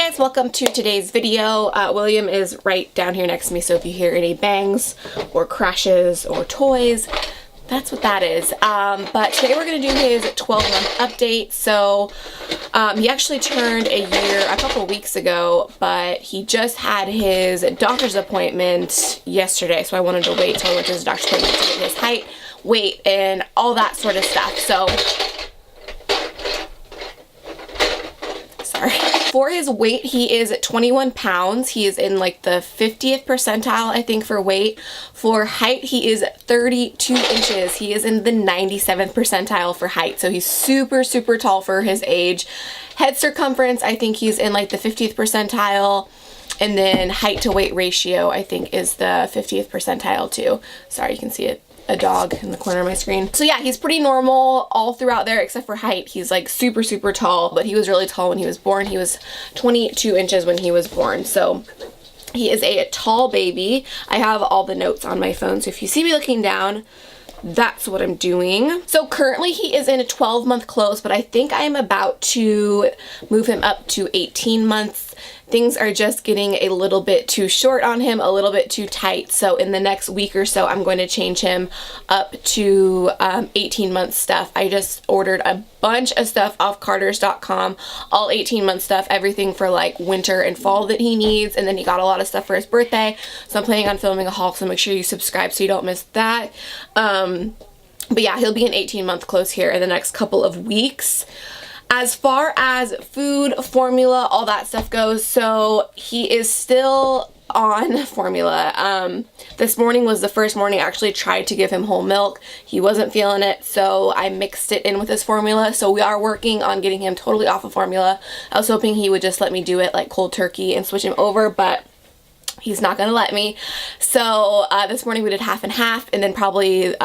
guys, welcome to today's video. William is right down here next to me, so if you hear any bangs or crashes or toys, that's what that is. But today we're going to do his 12-month update. So he actually turned a year a couple weeks ago, but he just had his doctor's appointment yesterday, so I wanted to wait till he went to his doctor's appointment to get his height, weight, and all that sort of stuff. So sorry. For his weight, he is 21 pounds. He is in like the 50th percentile, I think, for weight. For height, he is 32 inches. He is in the 97th percentile for height. So he's super, super tall for his age. Head circumference, I think he's in like the 50th percentile. And then height to weight ratio, I think, is the 50th percentile too. Sorry, you can see it. A dog in the corner of my screen. So yeah, he's pretty normal all throughout there except for height. He's like super, super tall, but he was really tall when he was born. He was 22 inches when he was born. So he is a tall baby. I have all the notes on my phone, so if you see me looking down, that's what I'm doing. So currently he is in a 12-month close, but I think I am about to move him up to 18 months. Things are just getting a little bit too short on him, a little bit too tight. So in the next week or so, I'm going to change him up to 18-month stuff. I just ordered a bunch of stuff off Carter's.com, all 18-month stuff, everything for like winter and fall that he needs. And then he got a lot of stuff for his birthday. So I'm planning on filming a haul, so make sure you subscribe so you don't miss that. But yeah, he'll be an 18-month close here in the next couple of weeks. As far as food, formula, all that stuff goes, so he is still on formula. This morning was the first morning I actually tried to give him whole milk. He wasn't feeling it, so I mixed it in with his formula. So we are working on getting him totally off of formula. I was hoping he would just let me do it like cold turkey and switch him over, but he's not gonna let me. So this morning we did half and half, and then probably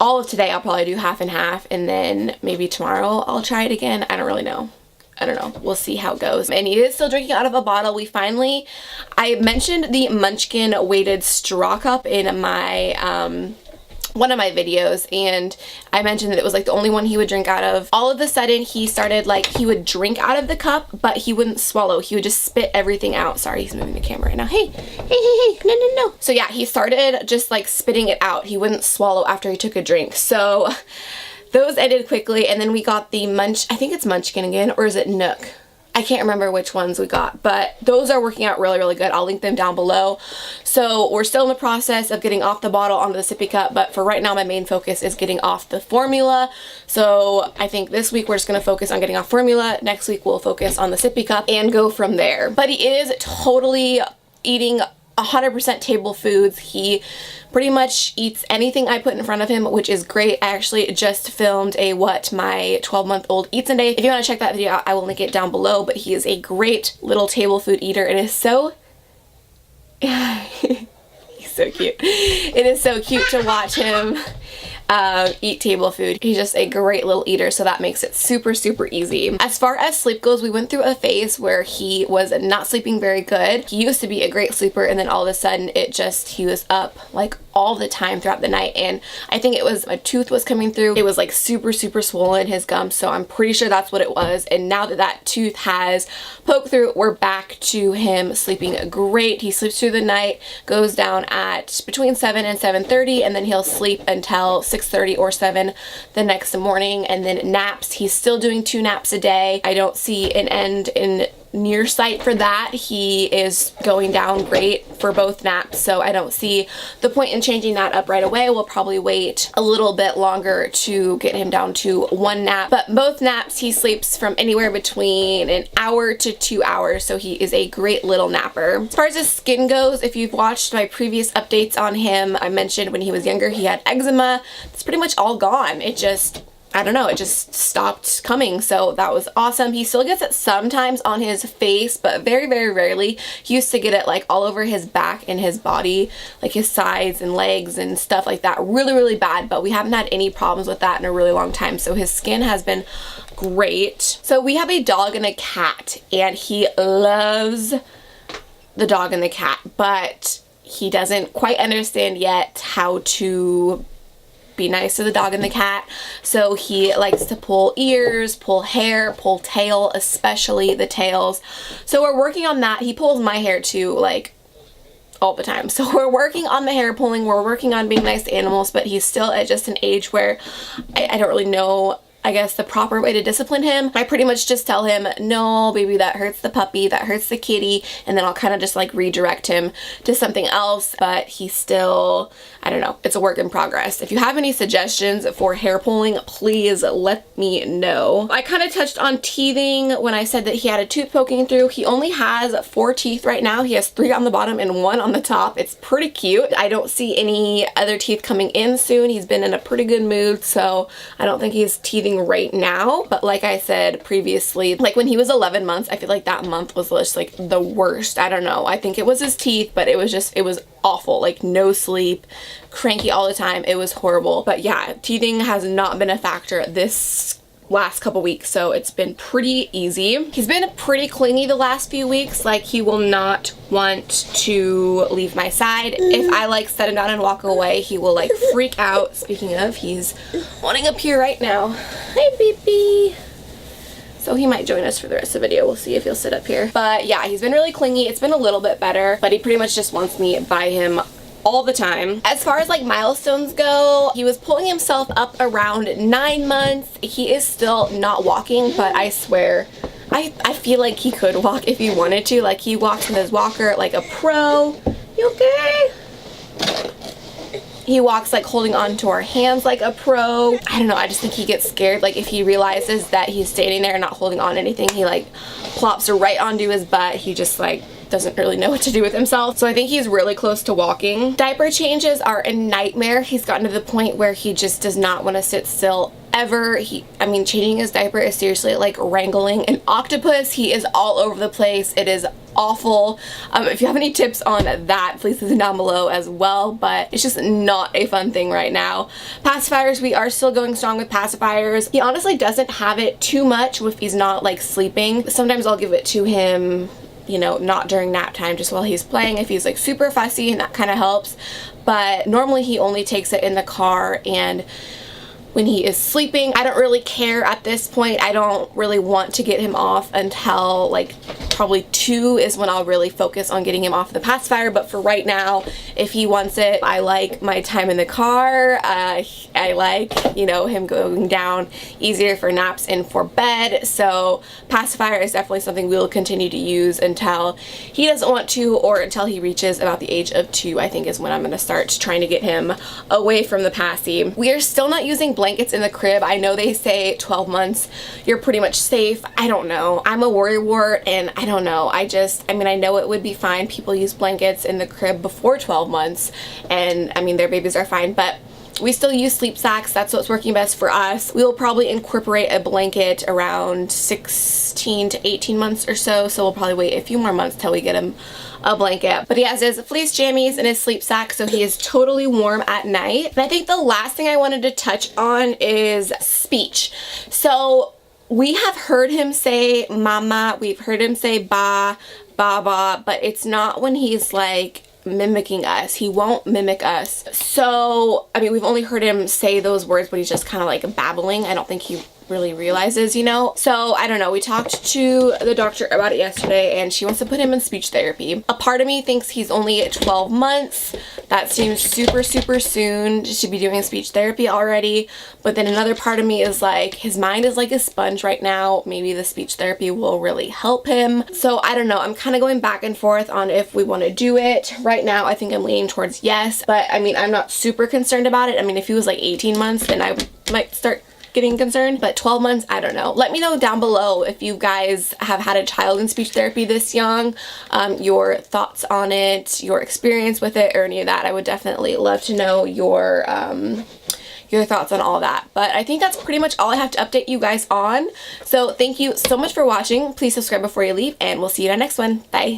all of today I'll probably do half and half, and then maybe tomorrow I'll try it again. I don't really know. I don't know. We'll see how it goes. And he is still drinking out of a bottle. I mentioned the Munchkin weighted straw cup in my one of my videos, and I mentioned that it was like the only one he would drink out of. All of a sudden he started like, he would drink out of the cup, but he wouldn't swallow. He would just spit everything out. Sorry, he's moving the camera right now. Hey, no. So yeah, he started just like spitting it out. He wouldn't swallow after he took a drink. So those ended quickly, and then we got the I think it's Munchkin again, or is it Nook? I can't remember which ones we got, but those are working out really, really good. I'll link them down below. So we're still in the process of getting off the bottle onto the sippy cup, but for right now, my main focus is getting off the formula. So I think this week we're just going to focus on getting off formula. Next week we'll focus on the sippy cup and go from there. But he is totally eating 100% table foods. He pretty much eats anything I put in front of him, which is great. I actually just filmed a what my 12-month-old eats a day. If you want to check that video out, I will link it down below, but he is a great little table food eater. It is so he's so cute. It is so cute to watch him eat table food. He's just a great little eater, so that makes it super, super easy. As far as sleep goes, we went through a phase where he was not sleeping very good. He used to be a great sleeper, and then all of a sudden he was up like all the time throughout the night, and I think it was a tooth was coming through. It was like super, super swollen, his gums, so I'm pretty sure that's what it was. And now that that tooth has poked through, we're back to him sleeping great. He sleeps through the night, goes down at between 7 and 7:30, and then he'll sleep until 6:30 or 7 the next morning. And then naps, he's still doing 2 naps a day. I don't see an end in near sight for that. He is going down great for both naps, so I don't see the point in changing that up right away. We'll probably wait a little bit longer to get him down to 1 nap, but both naps he sleeps from anywhere between an hour to 2 hours, so he is a great little napper. As far as his skin goes, if you've watched my previous updates on him, I mentioned when he was younger he had eczema. It's pretty much all gone. It just, I don't know, it just stopped coming, so that was awesome. He still gets it sometimes on his face, but very, very rarely. He used to get it like all over his back and his body, like his sides and legs and stuff like that. Really, really bad, but we haven't had any problems with that in a really long time, so his skin has been great. So we have a dog and a cat, and he loves the dog and the cat, but he doesn't quite understand yet how to be nice to the dog and the cat. So he likes to pull ears, pull hair, pull tail, especially the tails. So we're working on that. He pulls my hair too, like all the time. So we're working on the hair pulling, we're working on being nice to animals, but he's still at just an age where I don't really know, I guess, the proper way to discipline him. I pretty much just tell him, no baby, that hurts the puppy, that hurts the kitty, and then I'll kind of just like redirect him to something else. But he's still, I don't know, it's a work in progress. If you have any suggestions for hair pulling, please let me know. I kind of touched on teething when I said that he had a tooth poking through. He only has 4 teeth right now. He has 3 on the bottom and 1 on the top. It's pretty cute. I don't see any other teeth coming in soon. He's been in a pretty good mood, so I don't think he's teething right now. But like I said previously, like when he was 11 months, I feel like that month was just like the worst. I don't know. I think it was his teeth, but it was awful. Like no sleep, cranky all the time. It was horrible. But yeah, teething has not been a factor this last couple weeks, so it's been pretty easy. He's been pretty clingy the last few weeks. Like he will not want to leave my side. If I like set him down and walk away, he will like freak out. Speaking of, he's wanting up here right now. Hi baby. So he might join us for the rest of the video. We'll see if he'll sit up here. But yeah, he's been really clingy. It's been a little bit better, but he pretty much just wants me by him all the time. As far as like milestones go, he was pulling himself up around 9 months. He is still not walking, but I swear, I feel like he could walk if he wanted to. Like he walks with his walker like a pro. You okay? He walks like holding on to our hands like a pro. I don't know, I just think he gets scared. Like if he realizes that he's standing there and not holding on to anything, he like plops right onto his butt. He just like doesn't really know what to do with himself. So I think he's really close to walking. Diaper changes are a nightmare. He's gotten to the point where he just does not want to sit still ever. I mean, changing his diaper is seriously like wrangling an octopus. He is all over the place. It is awful. If you have any tips on that, please leave them down below as well, but it's just not a fun thing right now. Pacifiers, we are still going strong with pacifiers. He honestly doesn't have it too much if he's not like sleeping. Sometimes I'll give it to him, you know, not during nap time, just while he's playing if he's like super fussy, and that kind of helps. But normally he only takes it in the car and when he is sleeping. I don't really care at this point. I don't really want to get him off until like probably 2 is when I'll really focus on getting him off the pacifier. But for right now, if he wants it, I like my time in the car. I like, you know, him going down easier for naps and for bed. So pacifier is definitely something we'll continue to use until he doesn't want to, or until he reaches about the age of 2, I think is when I'm going to start trying to get him away from the passy. We are still not using blankets in the crib. I know they say 12 months you're pretty much safe. I don't know. I'm a worrywart, and I don't know. I mean, I know it would be fine. People use blankets in the crib before 12 months, and I mean, their babies are fine, but we still use sleep sacks. That's what's working best for us. We will probably incorporate a blanket around 16 to 18 months or so, so we'll probably wait a few more months till we get him a blanket. But he has his fleece jammies and his sleep sack, so he is totally warm at night. And I think the last thing I wanted to touch on is speech. So we have heard him say mama, we've heard him say ba, baba, but it's not when he's like mimicking us. He won't mimic us. So, I mean, we've only heard him say those words, but he's just kind of like babbling. I don't think he really realizes, you know. So I don't know, we talked to the doctor about it yesterday and she wants to put him in speech therapy. A part of me thinks he's only at 12 months. That seems super soon to be doing speech therapy already. But then another part of me is like, his mind is like a sponge right now. Maybe the speech therapy will really help him. So I don't know, I'm kind of going back and forth on if we want to do it. Right now I think I'm leaning towards yes, but I mean, I'm not super concerned about it. I mean, if he was like 18 months then I might start getting concerned, but 12 months, I don't know. Let me know down below if you guys have had a child in speech therapy this young, your thoughts on it, your experience with it, or any of that. I would definitely love to know your thoughts on all that. But I think that's pretty much all I have to update you guys on. So thank you so much for watching. Please subscribe before you leave, and we'll see you in our next one. Bye.